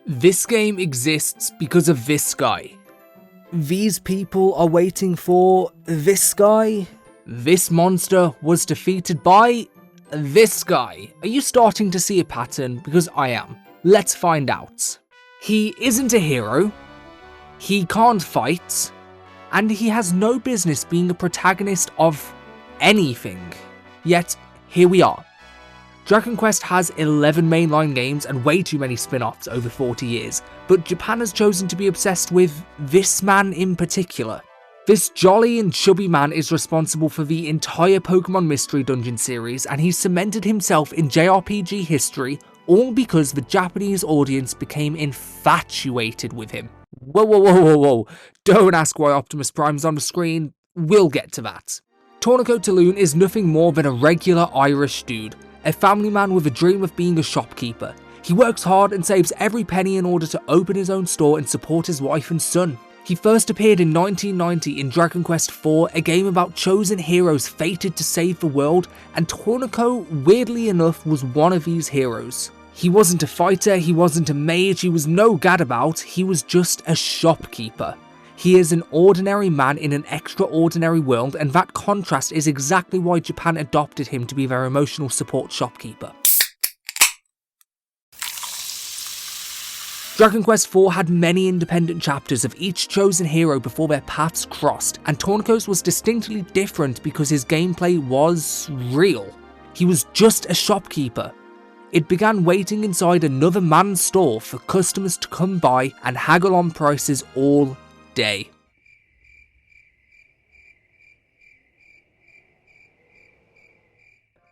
This game exists because of this guy. These people are waiting for this guy? This monster was defeated by this guy. Are you starting to see a pattern? Because I am. Let's find out. He isn't a hero, he can't fight, and he has no business being a protagonist of anything. Yet, here we are. Dragon Quest has 11 mainline games and way too many spin-offs over 40 years, but Japan has chosen to be obsessed with this man in particular. This jolly and chubby man is responsible for the entire Pokémon Mystery Dungeon series, and he's cemented himself in JRPG history, all because the Japanese audience became infatuated with him. Whoa. Don't ask why Optimus Prime's on the screen, we'll get to that. Torneko Taloon is nothing more than a regular Irish dude, a family man with a dream of being a shopkeeper. He works hard and saves every penny in order to open his own store and support his wife and son. He first appeared in 1990 in Dragon Quest IV, a game about chosen heroes fated to save the world, and Torneko, weirdly enough, was one of these heroes. He wasn't a fighter, he wasn't a mage, he was no gadabout, he was just a shopkeeper. He is an ordinary man in an extraordinary world, and that contrast is exactly why Japan adopted him to be their emotional support shopkeeper. Dragon Quest IV had many independent chapters of each chosen hero before their paths crossed, and Torneko's was distinctly different because his gameplay was real. He was just a shopkeeper. It began waiting inside another man's store for customers to come by and haggle on prices all day.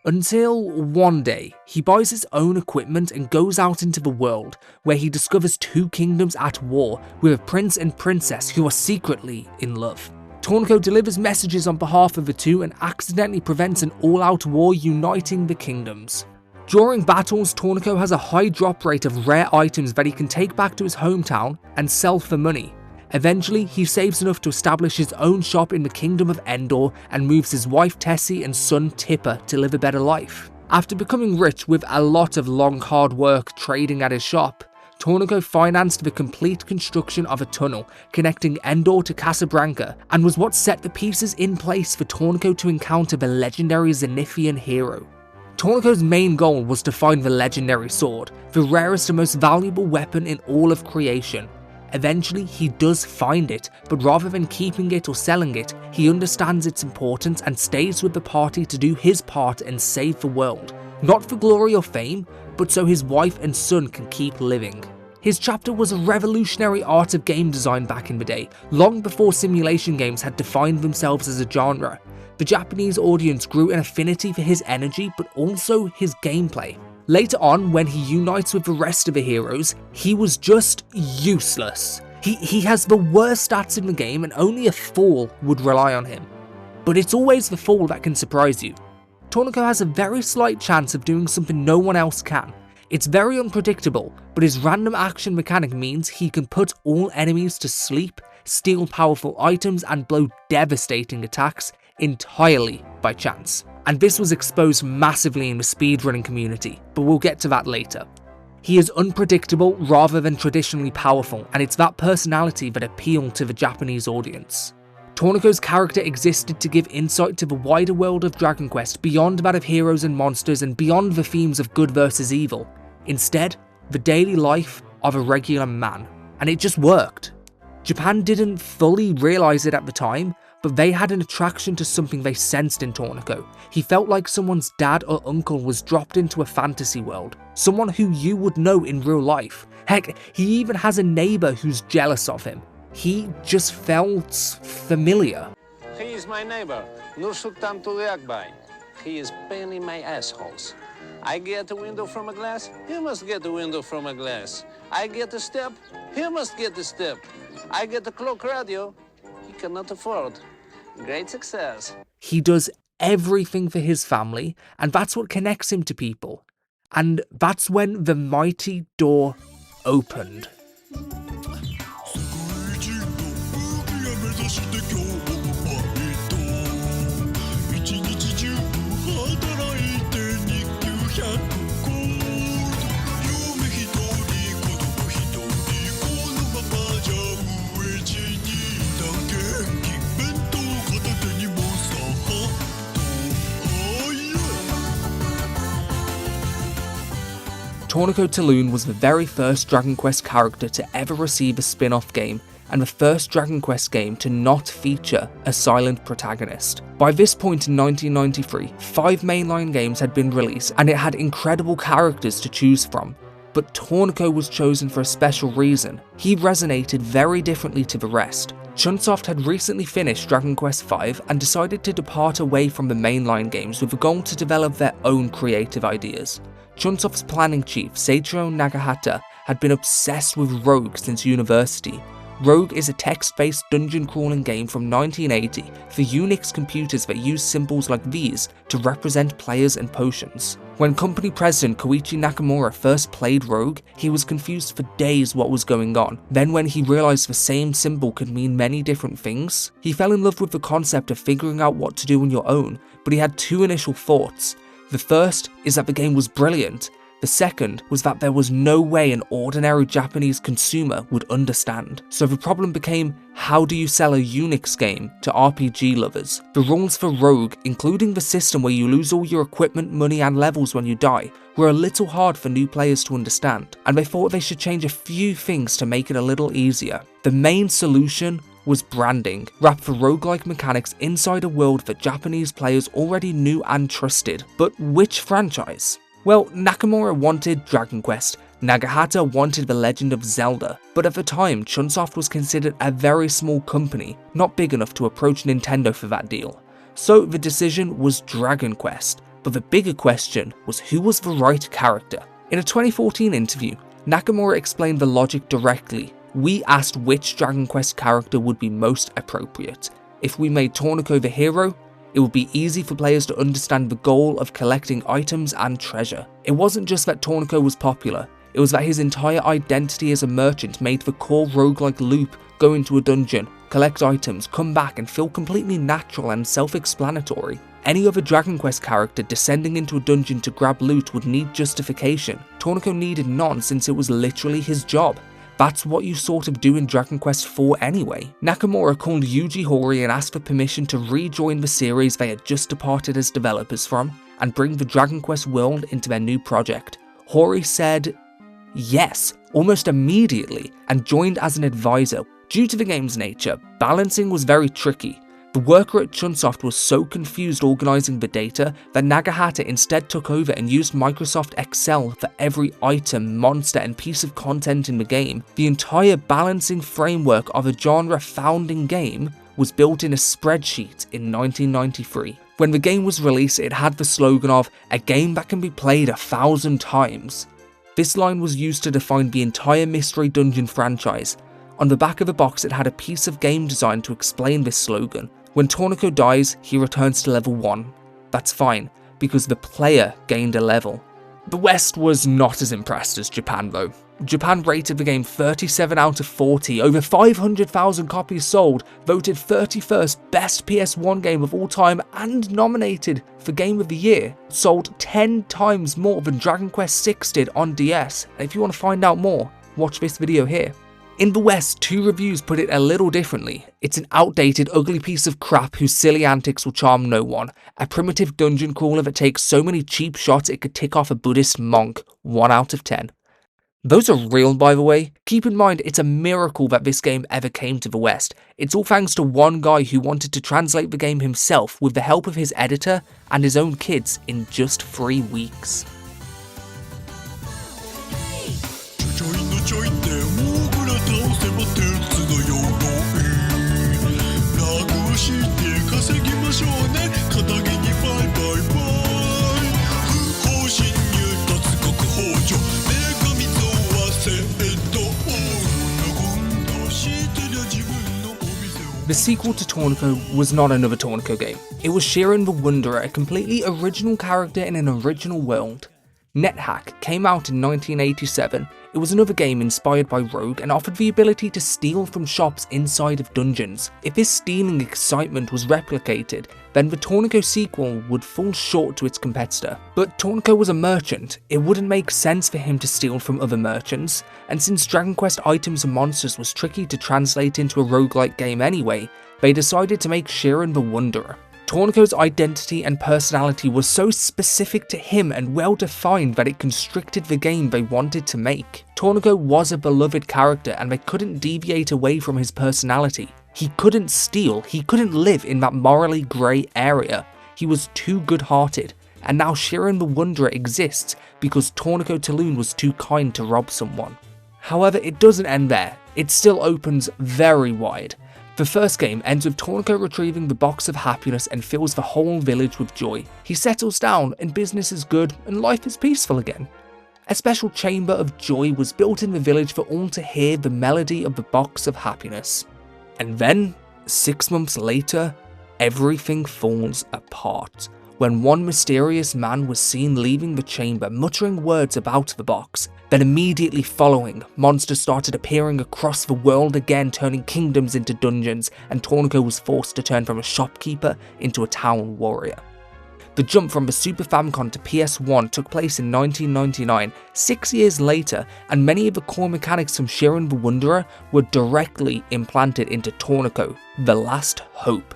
Until one day, he buys his own equipment and goes out into the world, where he discovers two kingdoms at war with a prince and princess who are secretly in love. Torneko delivers messages on behalf of the two and accidentally prevents an all-out war uniting the kingdoms. During battles, Torneko has a high drop rate of rare items that he can take back to his hometown and sell for money. Eventually, he saves enough to establish his own shop in the Kingdom of Endor and moves his wife Tessie and son Tipper to live a better life. After becoming rich with a lot of long hard work trading at his shop, Torneko financed the complete construction of a tunnel connecting Endor to Casablanca and was what set the pieces in place for Torneko to encounter the legendary Zenithian hero. Torneko's main goal was to find the legendary sword, the rarest and most valuable weapon in all of creation. Eventually, he does find it, but rather than keeping it or selling it, he understands its importance and stays with the party to do his part and save the world. Not for glory or fame, but so his wife and son can keep living. His chapter was a revolutionary art of game design back in the day, long before simulation games had defined themselves as a genre. The Japanese audience grew an affinity for his energy, but also his gameplay. Later on, when he unites with the rest of the heroes, he was just useless. He has the worst stats in the game and only a fool would rely on him. But it's always the fool that can surprise you. Torneko has a very slight chance of doing something no one else can. It's very unpredictable, but his random action mechanic means he can put all enemies to sleep, steal powerful items and blow devastating attacks entirely by chance. And this was exposed massively in the speedrunning community, but we'll get to that later. He is unpredictable rather than traditionally powerful, and it's that personality that appealed to the Japanese audience. Torneko's character existed to give insight to the wider world of Dragon Quest beyond that of heroes and monsters and beyond the themes of good versus evil. Instead, the daily life of a regular man. And it just worked. Japan didn't fully realise it at the time, but they had an attraction to something they sensed in Torneko. He felt like someone's dad or uncle was dropped into a fantasy world, someone who you would know in real life. Heck, he even has a neighbour who's jealous of him. He just felt familiar. He is my neighbor, Nursultan Tuliakbay. He is paining my assholes. I get a window from a glass, he must get a window from a glass. I get a step, he must get a step. I get a cloak radio, he cannot afford. Great success. He does everything for his family, and that's what connects him to people. And that's when the mighty door opened. Torneko Taloon was the very first Dragon Quest character to ever receive a spin-off game, and the first Dragon Quest game to not feature a silent protagonist. By this point in 1993, 5 mainline games had been released and it had incredible characters to choose from. But Torneko was chosen for a special reason. He resonated very differently to the rest. Chunsoft had recently finished Dragon Quest V and decided to depart away from the mainline games with the goal to develop their own creative ideas. Chunsoft's planning chief, Seiichiro Nagahata, had been obsessed with Rogue since university. Rogue is a text-based dungeon crawling game from 1980 for Unix computers that use symbols like these to represent players and potions. When company president Koichi Nakamura first played Rogue, he was confused for days what was going on. Then when he realized the same symbol could mean many different things, he fell in love with the concept of figuring out what to do on your own, but he had 2 initial thoughts. The first is that the game was brilliant. The second was that there was no way an ordinary Japanese consumer would understand. So the problem became, how do you sell a Unix game to RPG lovers? The rules for Rogue, including the system where you lose all your equipment, money and levels when you die, were a little hard for new players to understand, and they thought they should change a few things to make it a little easier. The main solution was branding, wrapped the roguelike mechanics inside a world that Japanese players already knew and trusted. But which franchise? Well, Nakamura wanted Dragon Quest, Nagahata wanted The Legend of Zelda, but at the time Chunsoft was considered a very small company, not big enough to approach Nintendo for that deal. So the decision was Dragon Quest, but the bigger question was who was the right character. In a 2014 interview, Nakamura explained the logic directly. We asked which Dragon Quest character would be most appropriate. If we made Torneko the hero, it would be easy for players to understand the goal of collecting items and treasure. It wasn't just that Torneko was popular, it was that his entire identity as a merchant made the core roguelike loop go into a dungeon, collect items, come back and feel completely natural and self-explanatory. Any other Dragon Quest character descending into a dungeon to grab loot would need justification. Torneko needed none since it was literally his job. That's what you sort of do in Dragon Quest IV anyway. Nakamura called Yuji Horii and asked for permission to rejoin the series they had just departed as developers from, and bring the Dragon Quest world into their new project. Horii said yes, almost immediately, and joined as an advisor. Due to the game's nature, balancing was very tricky. The worker at Chunsoft was so confused organising the data that Nagahata instead took over and used Microsoft Excel for every item, monster and piece of content in the game. The entire balancing framework of a genre-founding game was built in a spreadsheet in 1993. When the game was released, it had the slogan of, "A game that can be played 1,000 times." This line was used to define the entire Mystery Dungeon franchise. On the back of the box it had a piece of game design to explain this slogan. When Torneko dies, he returns to level 1. That's fine, because the player gained a level. The West was not as impressed as Japan though. Japan rated the game 37 out of 40, over 500,000 copies sold, voted 31st best PS1 game of all time and nominated for Game of the Year, sold 10 times more than Dragon Quest VI did on DS, and if you want to find out more, watch this video here. In the West, 2 reviews put it a little differently. It's an outdated, ugly piece of crap whose silly antics will charm no one. A primitive dungeon crawler that takes so many cheap shots it could tick off a Buddhist monk. 1 out of 10. Those are real, by the way. Keep in mind, it's a miracle that this game ever came to the West. It's all thanks to one guy who wanted to translate the game himself with the help of his editor and his own kids in just 3 weeks. The sequel to Torneko was not another Torneko game. It was Shiren the Wanderer, a completely original character in an original world. NetHack came out in 1987. It was another game inspired by Rogue and offered the ability to steal from shops inside of dungeons. If this stealing excitement was replicated, then the Torneko sequel would fall short to its competitor. But Torneko was a merchant, it wouldn't make sense for him to steal from other merchants, and since Dragon Quest items and monsters was tricky to translate into a roguelike game anyway, they decided to make Shiren the Wanderer. Torneko's identity and personality was so specific to him and well defined that it constricted the game they wanted to make. Torneko was a beloved character and they couldn't deviate away from his personality. He couldn't steal, he couldn't live in that morally grey area. He was too good-hearted, and now Shiren the Wanderer exists because Torneko Taloon was too kind to rob someone. However, it doesn't end there, it still opens very wide. The first game ends with Torneko retrieving the box of happiness and fills the whole village with joy. He settles down and business is good and life is peaceful again. A special chamber of joy was built in the village for all to hear the melody of the box of happiness. And then, 6 months later, everything falls apart. When one mysterious man was seen leaving the chamber muttering words about the box. Then immediately following, monsters started appearing across the world again, turning kingdoms into dungeons, and Torneko was forced to turn from a shopkeeper into a town warrior. The jump from the Super Famicom to PS1 took place in 1999, 6 years later, and many of the core mechanics from Shiren the Wanderer were directly implanted into Torneko, the last hope.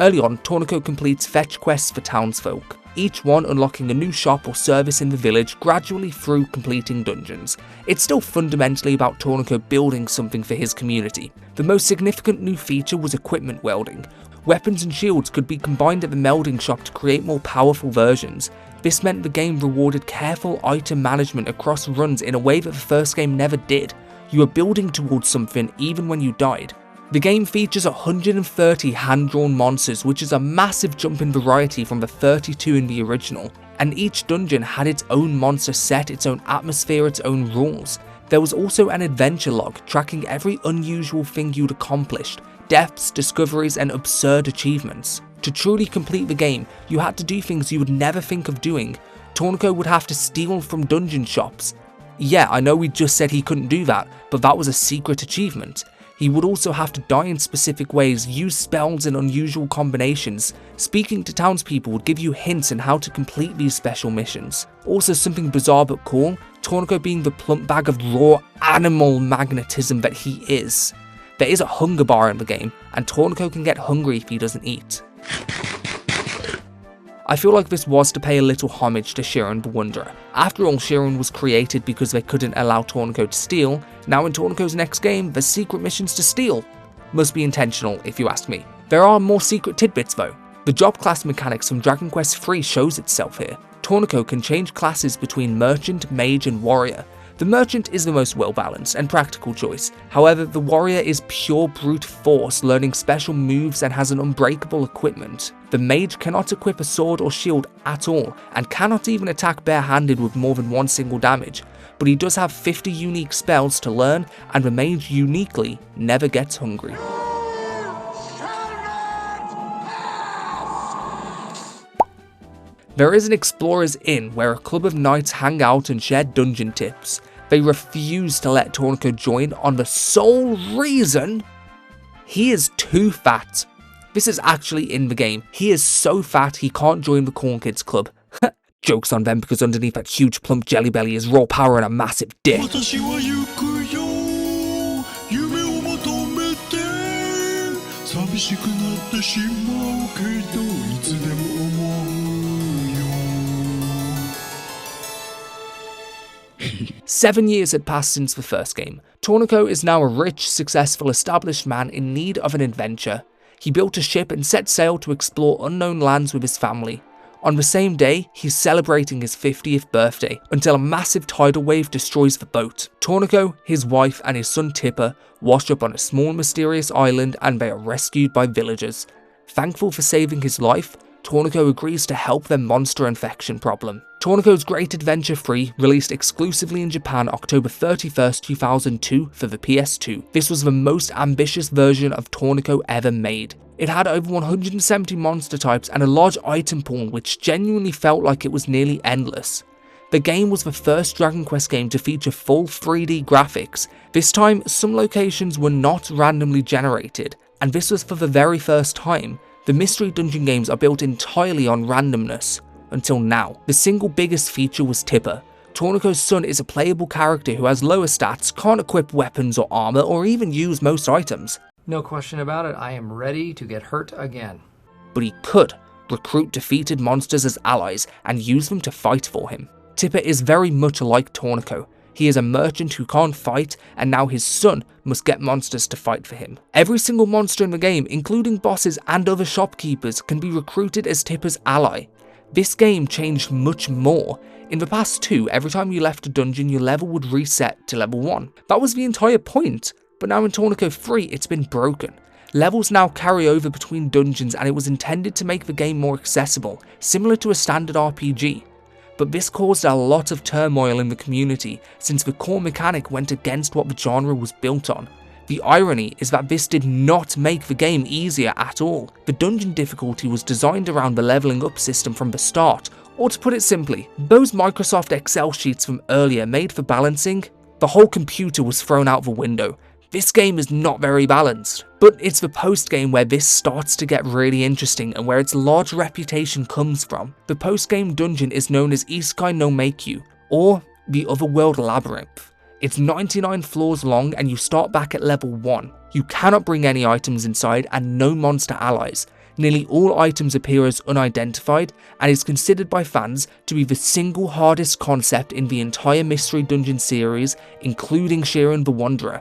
Early on, Torneko completes fetch quests for townsfolk, each one unlocking a new shop or service in the village gradually through completing dungeons. It's still fundamentally about Torneko building something for his community. The most significant new feature was equipment welding. Weapons and shields could be combined at the melding shop to create more powerful versions. This meant the game rewarded careful item management across runs in a way that the first game never did. You were building towards something even when you died. The game features 130 hand-drawn monsters, which is a massive jump in variety from the 32 in the original, and each dungeon had its own monster set, its own atmosphere, its own rules. There was also an adventure log tracking every unusual thing you'd accomplished, deaths, discoveries, and absurd achievements. To truly complete the game, you had to do things you would never think of doing. Torneko would have to steal from dungeon shops. Yeah, I know we just said he couldn't do that, but that was a secret achievement. He would also have to die in specific ways, use spells in unusual combinations. Speaking to townspeople would give you hints on how to complete these special missions. Also something bizarre but cool, Torneko being the plump bag of raw animal magnetism that he is. There is a hunger bar in the game, and Torneko can get hungry if he doesn't eat. I feel like this was to pay a little homage to Shiren the Wanderer. After all, Shiren was created because they couldn't allow Torneko to steal. Now in Torneko's next game, there's secret missions to steal. Must be intentional if you ask me. There are more secret tidbits though. The job class mechanics from Dragon Quest III shows itself here. Torneko can change classes between Merchant, Mage and Warrior. The Merchant is the most well-balanced and practical choice. However, the Warrior is pure brute force, learning special moves and has an unbreakable equipment. The Mage cannot equip a sword or shield at all, and cannot even attack bare-handed with more than one single damage, but he does have 50 unique spells to learn, and the Mage uniquely never gets hungry. There is an Explorer's Inn where a club of knights hang out and share dungeon tips. They refuse to let Torneko join on the sole reason he is too fat. This is actually in the game. He is so fat he can't join the Corn Kids Club. Joke's on them because underneath that huge plump jelly belly is raw power and a massive dick. Seven years had passed since the first game. Torneko is now a rich, successful, established man in need of an adventure. He built a ship and set sail to explore unknown lands with his family. On the same day, he's celebrating his 50th birthday, until a massive tidal wave destroys the boat. Torneko, his wife and his son Tipper wash up on a small mysterious island and they are rescued by villagers. Thankful for saving his life, Torneko agrees to help their monster infection problem. Torneko's Great Adventure 3 released exclusively in Japan October 31st, 2002 for the PS2. This was the most ambitious version of Torneko ever made. It had over 170 monster types and a large item pool which genuinely felt like it was nearly endless. The game was the first Dragon Quest game to feature full 3D graphics. This time, some locations were not randomly generated, and this was for the very first time. The Mystery Dungeon games are built entirely on randomness. Until now, the single biggest feature was Tipper. Torneko's son is a playable character who has lower stats, can't equip weapons or armor, or even use most items. No question about it, I am ready to get hurt again. but he could recruit defeated monsters as allies and use them to fight for him. Tipper is very much like Torneko. He is a merchant who can't fight, and now his son must get monsters to fight for him. Every single monster in the game, including bosses and other shopkeepers, can be recruited as Tipper's ally. This game changed much more. In the past 2, every time you left a dungeon, your level would reset to level 1. That was the entire point, but now in Torneko 3, it's been broken. Levels now carry over between dungeons, and it was intended to make the game more accessible, similar to a standard RPG. But this caused a lot of turmoil in the community, since the core mechanic went against what the genre was built on. The irony is that this did not make the game easier at all. The dungeon difficulty was designed around the leveling up system from the start, or to put it simply, those Microsoft Excel sheets from earlier made for balancing, the whole computer was thrown out the window. This game is not very balanced, but it's the post-game where this starts to get really interesting and where its large reputation comes from. The post-game dungeon is known as Isekai no Meikyu, or the Otherworld Labyrinth. It's 99 floors long and you start back at level 1. You cannot bring any items inside and no monster allies. Nearly all items appear as unidentified and is considered by fans to be the single hardest concept in the entire Mystery Dungeon series, including Shiren the Wanderer.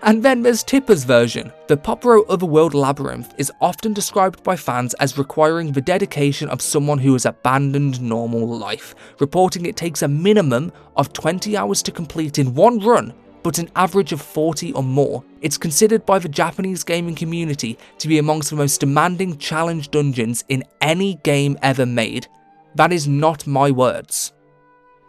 And then there's Tipper's version. The Poporo Otherworld Labyrinth is often described by fans as requiring the dedication of someone who has abandoned normal life, reporting it takes a minimum of 20 hours to complete in one run, but an average of 40 or more. It's considered by the Japanese gaming community to be amongst the most demanding challenge dungeons in any game ever made. That is not my words.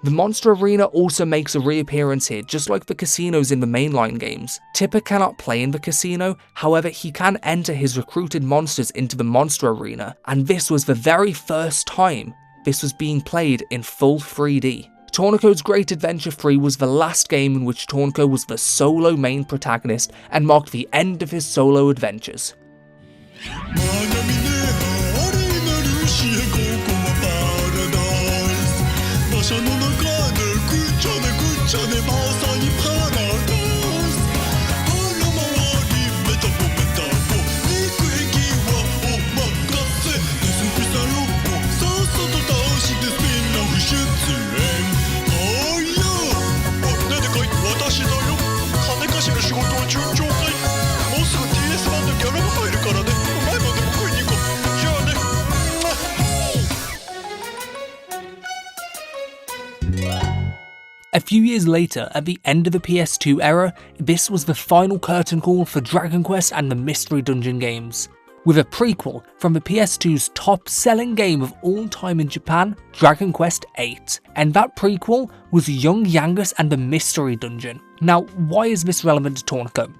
The Monster Arena also makes a reappearance here, just like the casinos in the mainline games. Tipper cannot play in the casino, however he can enter his recruited monsters into the Monster Arena, and this was the very first time this was being played in full 3D. Torneko's Great Adventure 3 was the last game in which Torneko was the solo main protagonist and marked the end of his solo adventures. A few years later, at the end of the PS2 era, this was the final curtain call for Dragon Quest and the Mystery Dungeon games, with a prequel from the PS2's top-selling game of all time in Japan, Dragon Quest VIII, and that prequel was Young Yangus and the Mystery Dungeon. Now, why is this relevant to Torneko?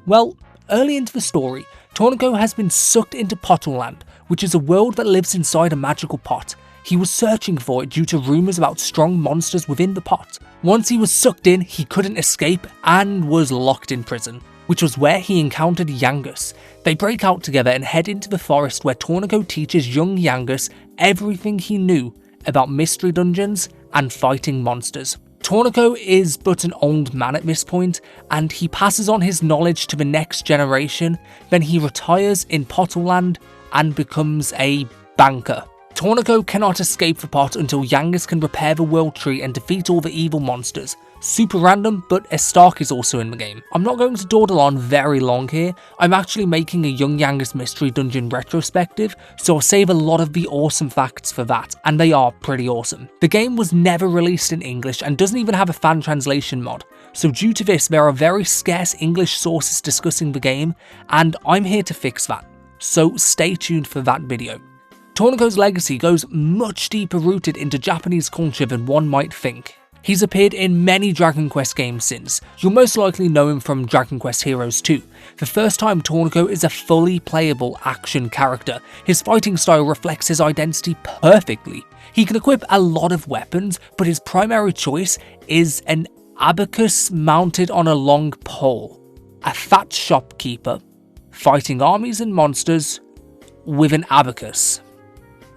Well, early into the story, Torneko has been sucked into Potterland, which is a world that lives inside a magical pot. He was searching for it due to rumours about strong monsters within the pot. Once he was sucked in, he couldn't escape and was locked in prison, which was where he encountered Yangus. They break out together and head into the forest where Torneko teaches young Yangus everything he knew about mystery dungeons and fighting monsters. Torneko is but an old man at this point, and he passes on his knowledge to the next generation. Then he retires in Potterland and becomes a banker. Torneko cannot escape the pot until Yangus can repair the world tree and defeat all the evil monsters. Super random, but Estark is also in the game. I'm not going to dawdle on very long here. I'm actually making a Young Yangus Mystery Dungeon retrospective, so I'll save a lot of the awesome facts for that, and they are pretty awesome. The game was never released in English and doesn't even have a fan translation mod, so due to this there are very scarce English sources discussing the game, and I'm here to fix that. So stay tuned for that video. Torneko's legacy goes much deeper rooted into Japanese culture than one might think. He's appeared in many Dragon Quest games since. You'll most likely know him from Dragon Quest Heroes 2. The first time Torneko is a fully playable action character. His fighting style reflects his identity perfectly. He can equip a lot of weapons, but his primary choice is an abacus mounted on a long pole. A fat shopkeeper, fighting armies and monsters with an abacus.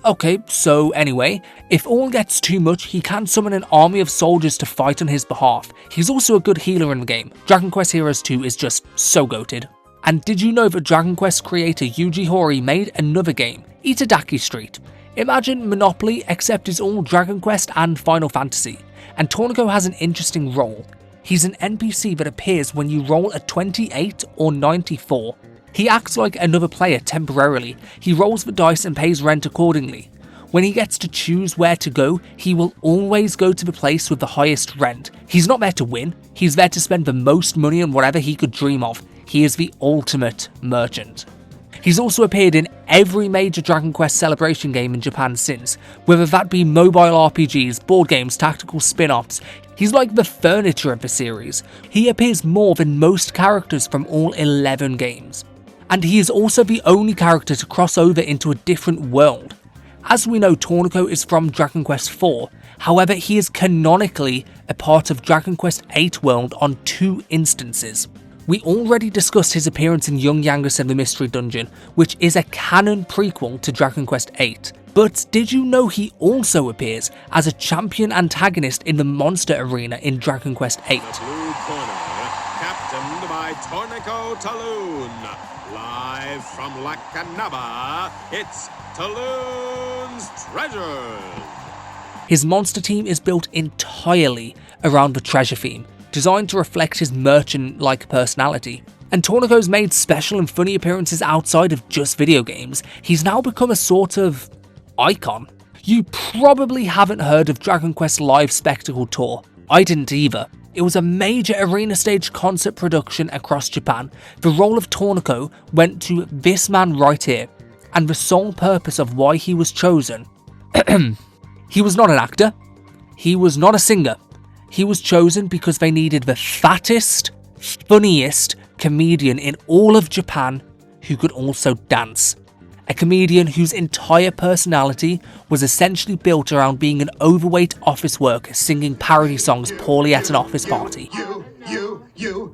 Okay, so anyway, if all gets too much, he can summon an army of soldiers to fight on his behalf. He's also a good healer in the game. Dragon Quest Heroes 2 is just so goated. And did you know that Dragon Quest creator Yuji Horii made another game, Itadaki Street. Imagine Monopoly except it's all Dragon Quest and Final Fantasy, and Torneko has an interesting role. He's an NPC that appears when you roll a 28 or 94. He acts like another player temporarily, he rolls the dice and pays rent accordingly. When he gets to choose where to go, he will always go to the place with the highest rent. He's not there to win, he's there to spend the most money on whatever he could dream of. He is the ultimate merchant. He's also appeared in every major Dragon Quest celebration game in Japan since, whether that be mobile RPGs, board games, tactical spin-offs. He's like the furniture of the series. He appears more than most characters from all 11 games. And he is also the only character to cross over into a different world. As we know, Torneko is from Dragon Quest IV, however he is canonically a part of Dragon Quest VIII world on 2 instances. We already discussed his appearance in Young Yangus and the Mystery Dungeon, which is a canon prequel to Dragon Quest VIII. But did you know he also appears as a champion antagonist in the monster arena in Dragon Quest VIII? The blue corner, captained by Torneko Taloon. Live from Lakanaba, it's Taloon's Treasures. His monster team is built entirely around the treasure theme, designed to reflect his merchant-like personality. And Torneko's made special and funny appearances outside of just video games. He's now become a sort of icon. You probably haven't heard of Dragon Quest Live Spectacle Tour. I didn't either. It was a major arena stage concert production across Japan. The role of Torneko went to this man right here, and the sole purpose of why he was chosen. He was not an actor. He was not a singer. He was chosen because they needed the fattest, funniest comedian in all of Japan who could also dance. A comedian whose entire personality was essentially built around being an overweight office worker singing parody songs poorly at an office party.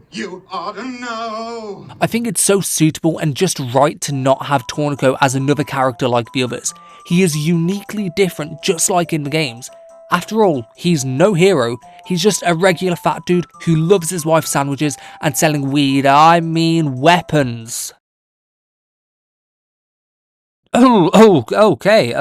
You ought to know. I think it's so suitable and just right to not have Torneko as another character like the others. He is uniquely different, just like in the games. After all, he's no hero, he's just a regular fat dude who loves his wife's sandwiches and selling weed, I mean weapons. Okay.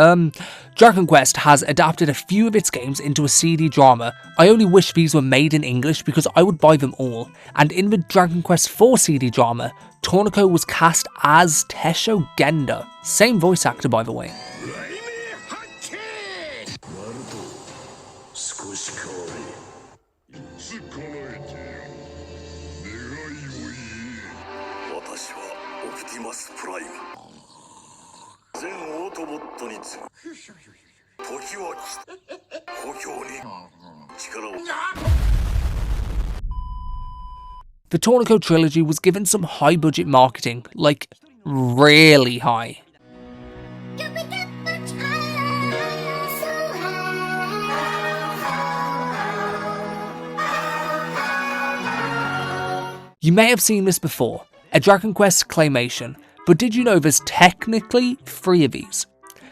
Dragon Quest has adapted a few of its games into a CD drama. I only wish these were made in English because I would buy them all. And in the Dragon Quest IV CD drama, Torneko was cast as Tessho Genda. Same voice actor, by the way. The Torneko trilogy was given some high budget marketing, like really high. You may have seen this before, a Dragon Quest Claymation, but did you know there's technically 3 of these?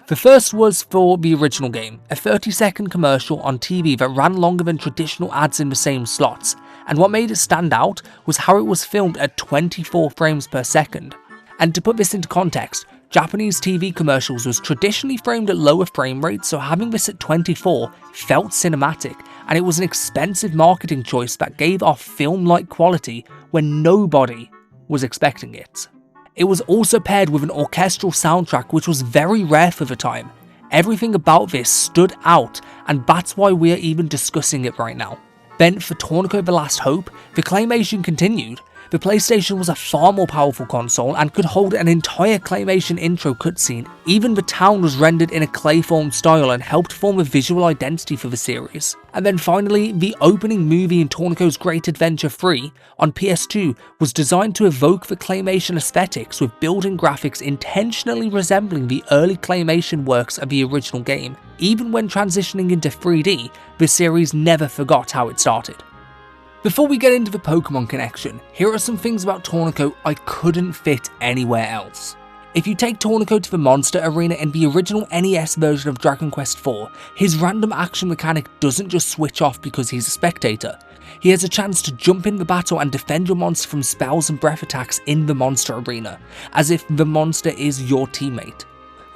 The first was for the original game, a 30-second commercial on TV that ran longer than traditional ads in the same slots, and what made it stand out was how it was filmed at 24 frames per second. And to put this into context, Japanese TV commercials was traditionally framed at lower frame rates, so having this at 24 felt cinematic, and it was an expensive marketing choice that gave off film-like quality when nobody was expecting it. It was also paired with an orchestral soundtrack which was very rare for the time. Everything about this stood out, and that's why we are even discussing it right now. Bent for Torneko The Last Hope, the Claymation continued. The PlayStation was a far more powerful console and could hold an entire Claymation intro cutscene. Even the town was rendered in a clayform style and helped form a visual identity for the series. And then finally, the opening movie in Torneko's Great Adventure 3 on PS2 was designed to evoke the Claymation aesthetics, with building graphics intentionally resembling the early Claymation works of the original game. Even when transitioning into 3D, the series never forgot how it started. Before we get into the Pokémon connection, here are some things about Torneko I couldn't fit anywhere else. If you take Torneko to the monster arena in the original NES version of Dragon Quest IV, his random action mechanic doesn't just switch off because he's a spectator. He has a chance to jump in the battle and defend your monster from spells and breath attacks in the monster arena, as if the monster is your teammate.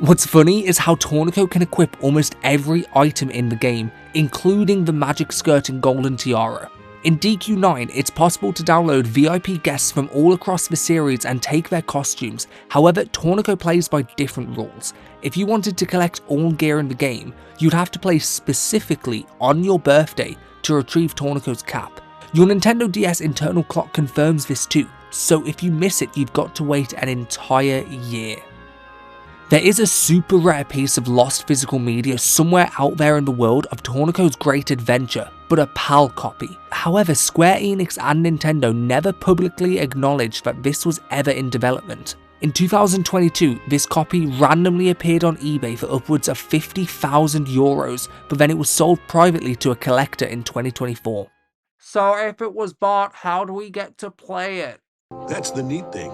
What's funny is how Torneko can equip almost every item in the game, including the magic skirt and golden tiara. In DQ9, it's possible to download VIP guests from all across the series and take their costumes. However, Torneko plays by different rules. If you wanted to collect all gear in the game, you'd have to play specifically on your birthday to retrieve Torneko's cap. Your Nintendo DS internal clock confirms this too, so if you miss it, you've got to wait an entire year. There is a super rare piece of lost physical media somewhere out there in the world of Torneko's Great Adventure, but a PAL copy. However, Square Enix and Nintendo never publicly acknowledged that this was ever in development. In 2022, this copy randomly appeared on eBay for upwards of €50,000, but then it was sold privately to a collector in 2024. So if it was bought, how do we get to play it? That's the neat thing.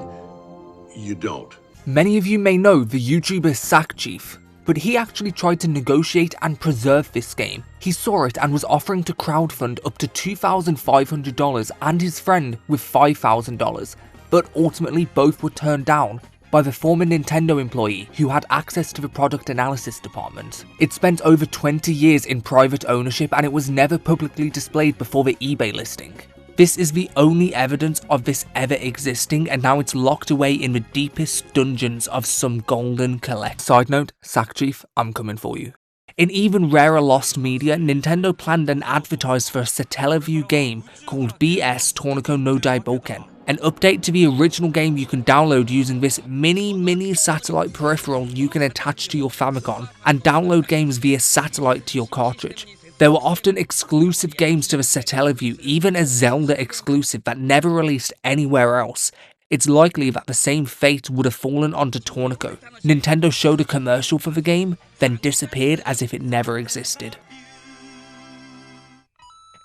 You don't. Many of you may know the YouTuber Sackchief, but he actually tried to negotiate and preserve this game. He saw it and was offering to crowdfund up to $2,500 and his friend with $5,000, but ultimately both were turned down by the former Nintendo employee who had access to the product analysis department. It spent over 20 years in private ownership and it was never publicly displayed before the eBay listing. This is the only evidence of this ever existing, and now it's locked away in the deepest dungeons of some golden collect. Side note, Sackchief, I'm coming for you. In even rarer lost media, Nintendo planned and advertised for a Satellaview game called Is Torneko no Daiboken, an update to the original game you can download using this mini satellite peripheral you can attach to your Famicom and download games via satellite to your cartridge. There were often exclusive games to the Satellaview, even a Zelda exclusive that never released anywhere else. It's likely that the same fate would have fallen onto Torneko. Nintendo showed a commercial for the game, then disappeared as if it never existed.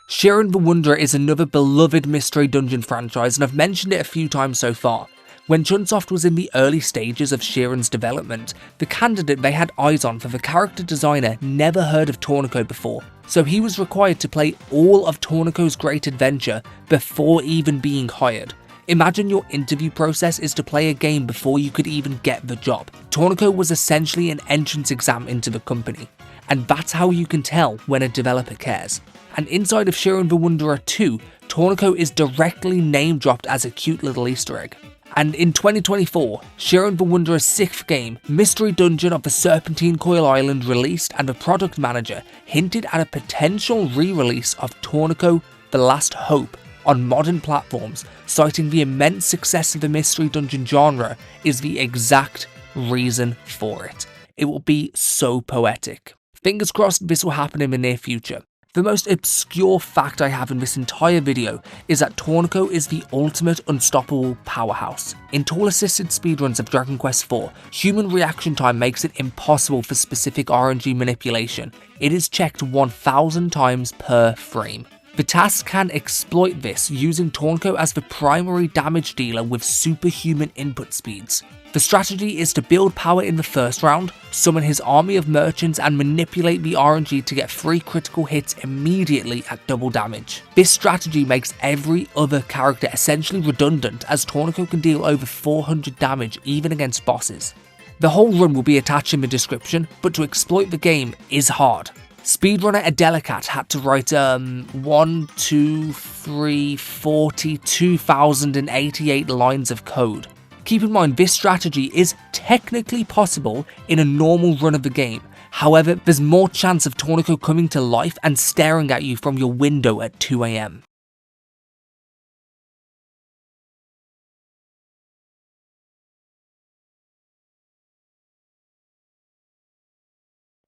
Shiren the Wanderer is another beloved Mystery Dungeon franchise, and I've mentioned it a few times so far. When Chunsoft was in the early stages of Shiren's development, the candidate they had eyes on for the character designer never heard of Torneko before, so he was required to play all of Torneko's Great Adventure before even being hired. Imagine your interview process is to play a game before you could even get the job. Torneko was essentially an entrance exam into the company, and that's how you can tell when a developer cares. And inside of Shiren the Wanderer 2, Torneko is directly name dropped as a cute little Easter egg. And in 2024, Shiren the Wanderer's 6th game, Mystery Dungeon of the Serpentine Coil Island, released, and the product manager hinted at a potential re-release of Torneko The Last Hope on modern platforms, citing the immense success of the Mystery Dungeon genre is the exact reason for it. It will be so poetic. Fingers crossed this will happen in the near future. The most obscure fact I have in this entire video is that Torneko is the ultimate unstoppable powerhouse. In Tool Assisted Speedruns of Dragon Quest IV, human reaction time makes it impossible for specific RNG manipulation. It is checked 1000 times per frame. The TAS can exploit this using Torneko as the primary damage dealer with superhuman input speeds. The strategy is to build power in the first round, summon his army of merchants and manipulate the RNG to get 3 critical hits immediately at double damage. This strategy makes every other character essentially redundant, as Torneko can deal over 400 damage even against bosses. The whole run will be attached in the description, but to exploit the game is hard. Speedrunner Idelicat had to write 42,088 lines of code. Keep in mind, this strategy is technically possible in a normal run of the game. However, there's more chance of Torneko coming to life and staring at you from your window at 2 AM.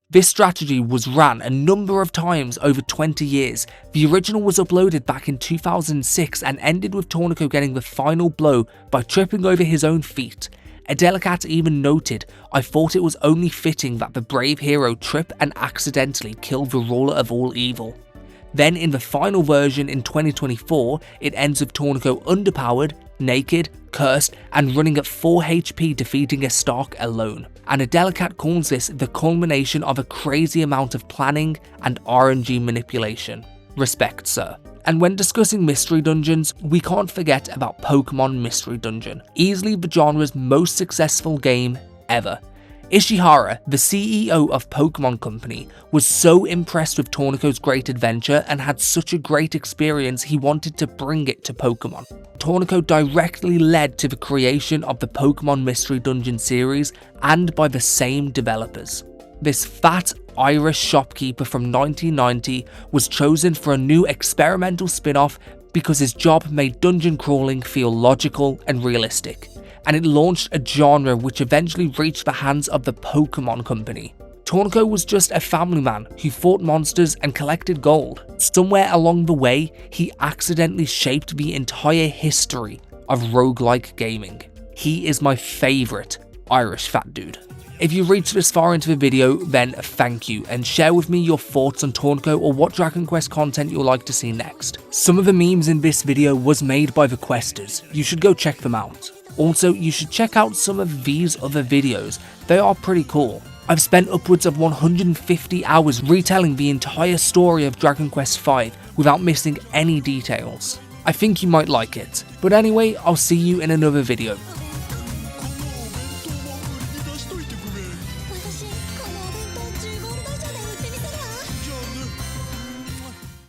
This strategy was ran a number of times over 20 years. The original was uploaded back in 2006 and ended with Torneko getting the final blow by tripping over his own feet. Idelicat even noted, "I thought it was only fitting that the brave hero trip and accidentally kill the ruler of all evil." Then in the final version in 2024, it ends with Torneko underpowered, naked, cursed, and running at 4 HP defeating a Stark alone. And Idelicat calls this the culmination of a crazy amount of planning and RNG manipulation. Respect, sir. And when discussing mystery dungeons, we can't forget about Pokémon Mystery Dungeon, easily the genre's most successful game ever. Ishihara, the CEO of Pokémon Company, was so impressed with Torneko's great adventure and had such a great experience he wanted to bring it to Pokémon. Torneko directly led to the creation of the Pokémon Mystery Dungeon series and by the same developers. This fat Irish shopkeeper from 1990 was chosen for a new experimental spin-off because his job made dungeon crawling feel logical and realistic, and it launched a genre which eventually reached the hands of the Pokémon Company. Torneko was just a family man who fought monsters and collected gold. Somewhere along the way, he accidentally shaped the entire history of roguelike gaming. He is my favourite Irish fat dude. If you reached this far into the video, then thank you, and share with me your thoughts on Torneko or what Dragon Quest content you'd like to see next. Some of the memes in this video was made by the questers, you should go check them out. Also, you should check out some of these other videos, they are pretty cool. I've spent upwards of 150 hours retelling the entire story of Dragon Quest V without missing any details. I think you might like it, but anyway, I'll see you in another video.